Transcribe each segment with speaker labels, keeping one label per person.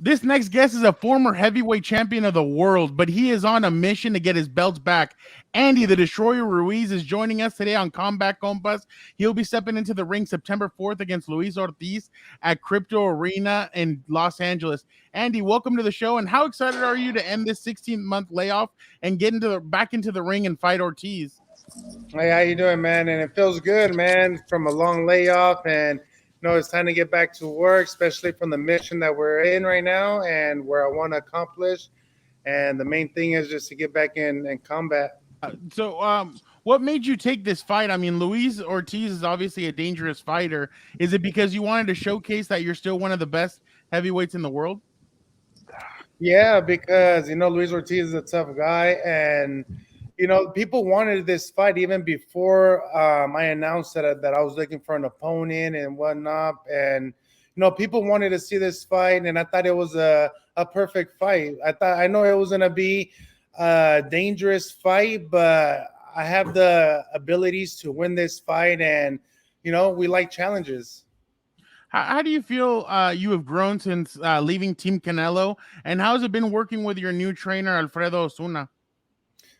Speaker 1: This next guest is a former heavyweight champion of the world, but he is on a mission to get his belts back. Andy, the Destroyer Ruiz, is joining us today on Combat Compas. He'll be stepping into the ring September 4th against Luis Ortiz at Crypto Arena in Los Angeles. Andy, welcome to the show. And how excited are you to end this 16-month layoff and get back into the ring and fight Ortiz?
Speaker 2: Hey, how you doing, man? And it feels good, man, from a long layoff. And it's time to get back to work, especially from the mission that we're in right now and where I want to accomplish. And the main thing is just to get back in combat.
Speaker 1: What made you take this fight? I mean, Luis Ortiz is obviously a dangerous fighter. Is it because you wanted to showcase that you're still one of the best heavyweights in the world?
Speaker 2: Yeah, because, Luis Ortiz is a tough guy. And, people wanted this fight even before I announced that I was looking for an opponent and whatnot. And, people wanted to see this fight. And I thought it was a perfect fight. I know it was going to be a dangerous fight, but I have the abilities to win this fight. And, we like challenges.
Speaker 1: How do you feel you have grown since leaving Team Canelo? And how has it been working with your new trainer, Alfredo Osuna?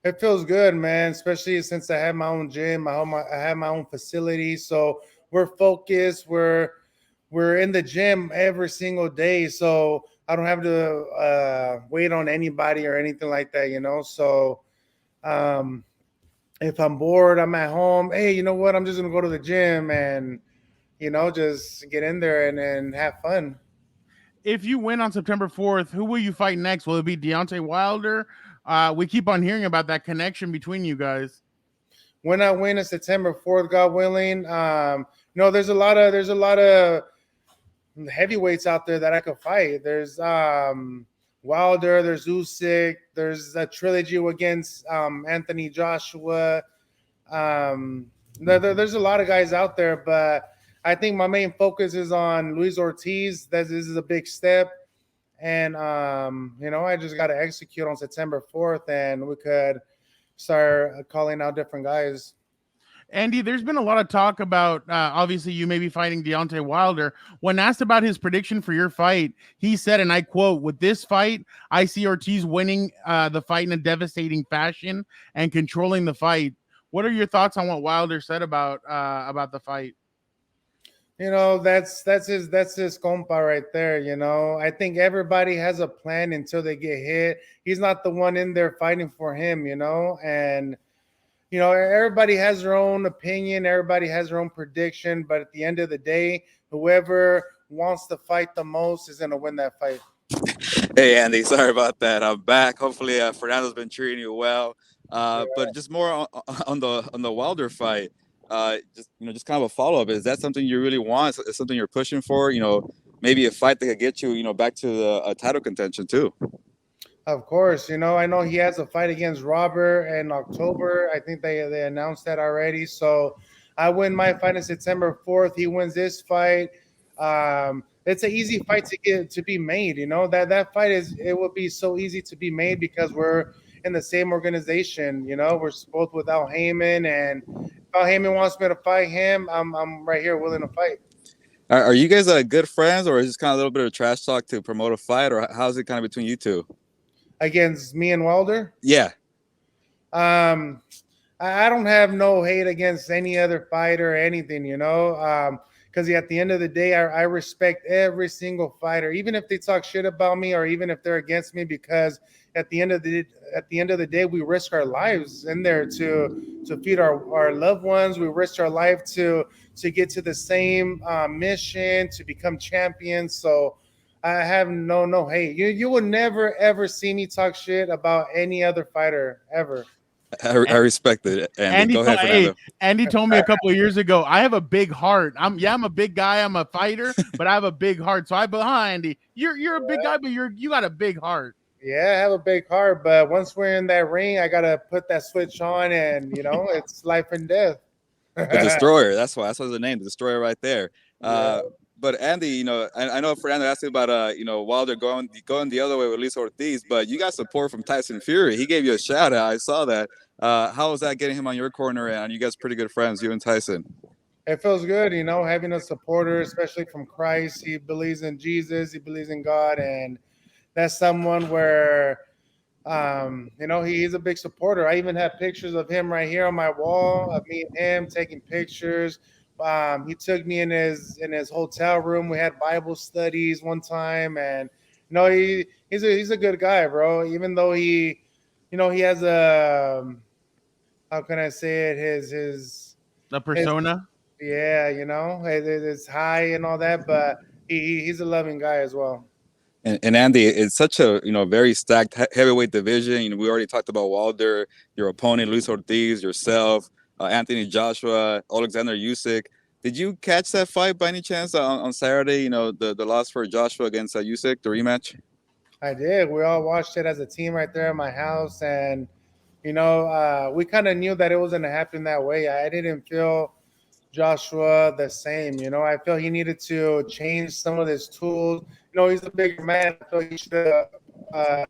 Speaker 2: It feels good, man, especially since I have my own gym. I have my own facility. So we're focused. We're in the gym every single day. So I don't have to wait on anybody or anything like that, So if I'm bored, I'm at home. Hey, you know what? I'm just going to go to the gym and, just get in there and have fun.
Speaker 1: If you win on September 4th, who will you fight next? Will it be Deontay Wilder? We keep on hearing about that connection between you guys.
Speaker 2: When I win on September 4th, God willing, there's a lot of heavyweights out there that I could fight. There's Wilder, there's Usyk, there's a trilogy against Anthony Joshua. There's a lot of guys out there, but I think my main focus is on Luis Ortiz. This is a big step. And, I just got to execute on September 4th, and we could start calling out different guys.
Speaker 1: Andy, there's been a lot of talk about, obviously, you may be fighting Deontay Wilder. When asked about his prediction for your fight, he said, and I quote, "With this fight, I see Ortiz winning the fight in a devastating fashion and controlling the fight." What are your thoughts on what Wilder said about the fight?
Speaker 2: That's his compa right there. I think everybody has a plan until they get hit. He's not the one in there fighting for him, and everybody has their own opinion, everybody has their own prediction, but at the end of the day, whoever wants to fight the most is going to win that fight.
Speaker 3: Hey Andy, sorry about that. I'm back. Hopefully Fernando's been treating you well. But just more on the Wilder fight. Just kind of a follow-up. Is that something you really want? Is something you're pushing for? Maybe a fight that could get you, back to the title contention too.
Speaker 2: Of course, I know he has a fight against Robert in October. I think they announced that already. So I win my fight on September 4th. He wins this fight. It's an easy fight to be made. That fight it will be so easy to be made because we're in the same organization. We're both with Al Heyman, and if Al Heyman wants me to fight him, I'm right here willing to fight.
Speaker 3: Are you guys good friends, or is this kind of a little bit of trash talk to promote a fight, or how's it kind of between you two?
Speaker 2: Against me and Wilder?
Speaker 3: Yeah.
Speaker 2: I don't have no hate against any other fighter or anything, because at the end of the day, I respect every single fighter, even if they talk shit about me or even if they're against me, because at the end of the day, we risk our lives in there to feed our loved ones. We risk our life to get to the same mission, to become champions. So I have no hate. You will never ever see me talk shit about any other fighter ever.
Speaker 3: I respect it. Andy, go ahead, Fernando.
Speaker 1: Andy told me a couple of years ago, I have a big heart. I'm a big guy. I'm a fighter, but I have a big heart. So Andy, you're a big guy, but you got a big heart.
Speaker 2: Yeah, I have a big heart, but once we're in that ring, I gotta put that switch on, and it's life and death.
Speaker 3: The Destroyer. That's what's the name, the Destroyer, right there. Yeah. But Andy, I know Fernando asked you about Wilder going the other way with Luis Ortiz, but you got support from Tyson Fury. He gave you a shout out. I saw that. How was that getting him on your corner? And you guys pretty good friends, you and Tyson?
Speaker 2: It feels good, having a supporter, especially from Christ. He believes in Jesus, he believes in God, and that's someone where he's a big supporter. I even have pictures of him right here on my wall of me and him taking pictures. He took me in his hotel room. We had Bible studies one time, and he's a good guy, bro. Even though he has a how can I say it?
Speaker 1: The
Speaker 2: His
Speaker 1: persona.
Speaker 2: yeah, it's high and all that, but he's a loving guy as well.
Speaker 3: And Andy, it's such a very stacked heavyweight division. We already talked about Wilder, your opponent Luis Ortiz, yourself, Anthony Joshua, Oleksandr Usyk. Did you catch that fight by any chance on Saturday? The loss for Joshua against Usyk, the rematch.
Speaker 2: I did. We all watched it as a team right there in my house, and we kind of knew that it was going to happen that way. I didn't feel Joshua the same. I feel he needed to change some of his tools. He's a bigger man. I feel he should have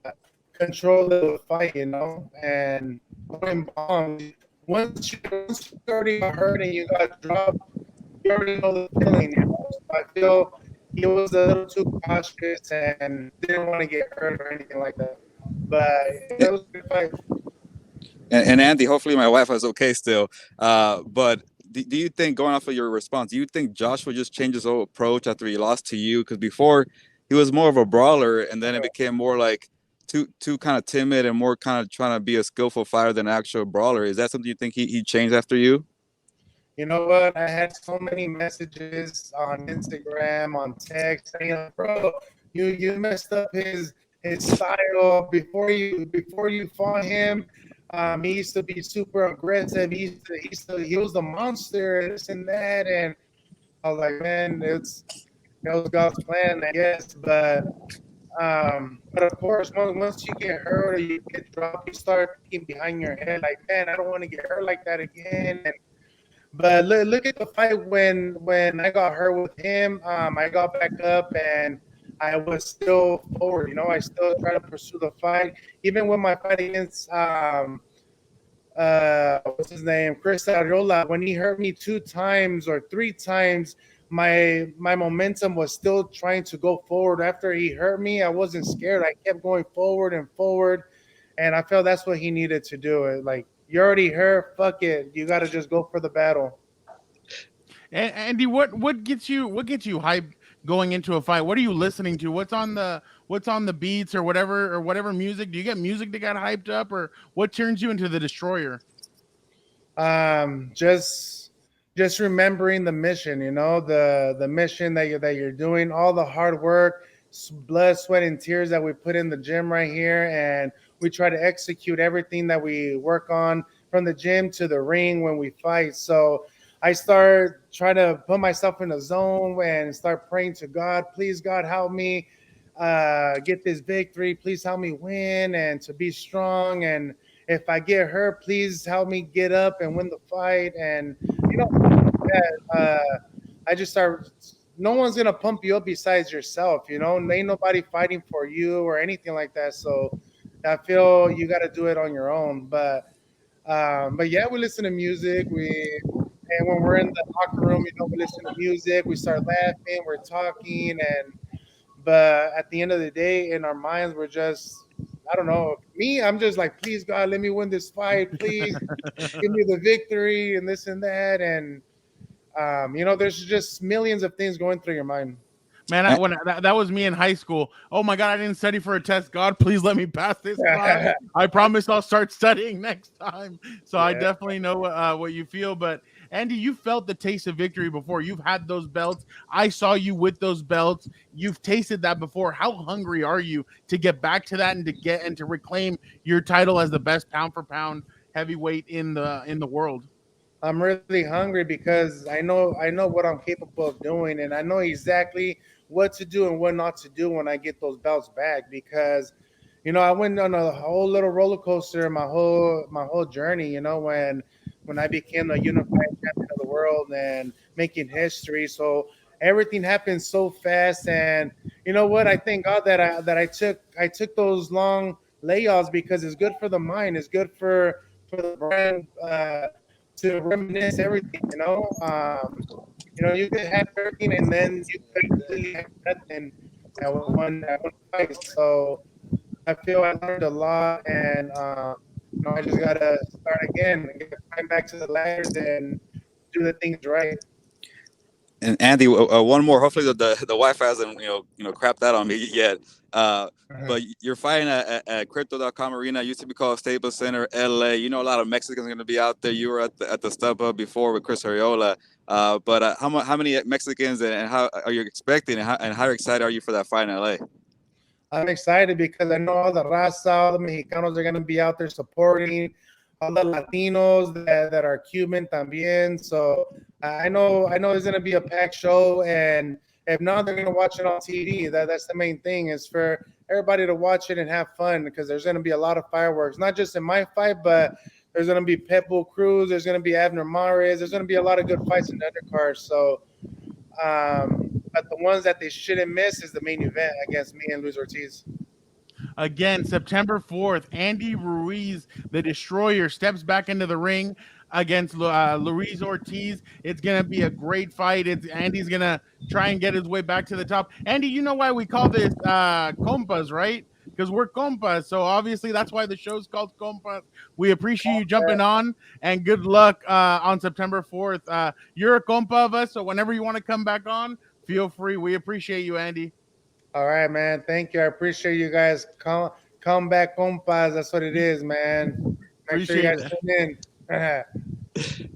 Speaker 2: controlled the fight, and going bombs. Once you already got hurt and you got dropped, you already know the feeling. So I feel he was a little too cautious and didn't want to get hurt or anything like that. But it was a good fight.
Speaker 3: And Andy, hopefully my wife is okay still. But do you think, going off of your response, do you think Joshua just changed his whole approach after he lost to you? Because before he was more of a brawler, and then it became more like too kind of timid and more kind of trying to be a skillful fighter than an actual brawler. Is that something you think he changed after you?
Speaker 2: You know what? I had so many messages on Instagram, on text, saying, "Bro, you messed up his style before you fought him. He used to be super aggressive. He was the monster, this and that." And I was like, man, it was God's plan, I guess. But of course, once you get hurt or you get dropped, you start thinking behind your head, like, man, I don't want to get hurt like that again. But look at the fight when I got hurt with him. I got back up and I was still forward. I still try to pursue the fight, even with my fight against what's his name, Chris Ariola. When he hurt me 2 times or 3 times, my momentum was still trying to go forward. After he hurt me, I wasn't scared. I kept going forward and forward, and I felt that's what he needed to do. It like, you're already hurt. Fuck it. You got to just go for the battle.
Speaker 1: And Andy, what gets you hyped going into a fight? What are you listening to? What's on the beats or whatever music? Do you get music that got hyped up, or what turns you into the destroyer?
Speaker 2: Just remembering the mission. The mission that you're doing, all the hard work, blood, sweat, and tears that we put in the gym right here, and we try to execute everything that we work on from the gym to the ring when we fight. So I start trying to put myself in a zone and start praying to God. Please, God, help me get this victory. Please help me win and to be strong. And if I get hurt, please help me get up and win the fight. And that, I just start. No one's gonna pump you up besides yourself. Ain't nobody fighting for you or anything like that. So I feel you got to do it on your own. But yeah, we listen to music. And when we're in the locker room, we listen to music. We start laughing. We're talking, but at the end of the day, in our minds, we're just, I don't know. Me, I'm just like, please, God, let me win this fight. Please give me the victory and this and that. And there's just millions of things going through your mind.
Speaker 1: Man, that was me in high school. Oh my God, I didn't study for a test. God, please let me pass this class. I promise I'll start studying next time. So I definitely know what you feel. But Andy, you felt the taste of victory before. You've had those belts. I saw you with those belts. You've tasted that before. How hungry are you to get back to that and to reclaim your title as the best pound for pound heavyweight in the world?
Speaker 2: I'm really hungry because I know what I'm capable of doing, and I know exactly what to do and what not to do when I get those belts back. Because I went on a whole little roller coaster my whole journey. When I became the unified champion of the world and making history. So everything happened so fast, and you know what? I thank God that I took those long layoffs because it's good for the mind. It's good for the brand. to reminisce everything. You could have everything, and then you could completely have nothing at one fight. So I feel I learned a lot, and I just gotta start again, get climb back to the ladders, and do the things right.
Speaker 3: And Andy, one more. Hopefully, the wife hasn't crapped out on me yet. But you're fighting at Crypto.com Arena. It used to be called Staples Center, LA. You know, a lot of Mexicans are going to be out there. You were at the StubHub before with Chris Arreola. But how many Mexicans and how are you expecting, and how excited are you for that fight in LA?
Speaker 2: I'm excited because I know all the raza, all the Mexicanos are going to be out there supporting, all the Latinos that are Cuban también. So I know it's going to be a packed show, and if not, they're going to watch it on TV. That's the main thing, is for everybody to watch it and have fun, because there's going to be a lot of fireworks, not just in my fight, but there's going to be Pitbull Cruz, there's going to be Abner Mares, there's going to be a lot of good fights in the undercard. So but the ones that they shouldn't miss is the main event against me and Luis Ortiz.
Speaker 1: Again, September 4th, Andy Ruiz, the Destroyer, steps back into the ring against Luis Ortiz. It's going to be a great fight. Andy's going to try and get his way back to the top. Andy, you know why we call this Compas, right? Because we're Compas. So obviously that's why the show's called Compas. We appreciate you jumping on, and good luck on September 4th. You're a compa of us, so whenever you want to come back on, feel free. We appreciate you, Andy.
Speaker 2: All right, man. Thank you. I appreciate you guys. Come back, compas. That's what it is, man. Make sure you guys tune in.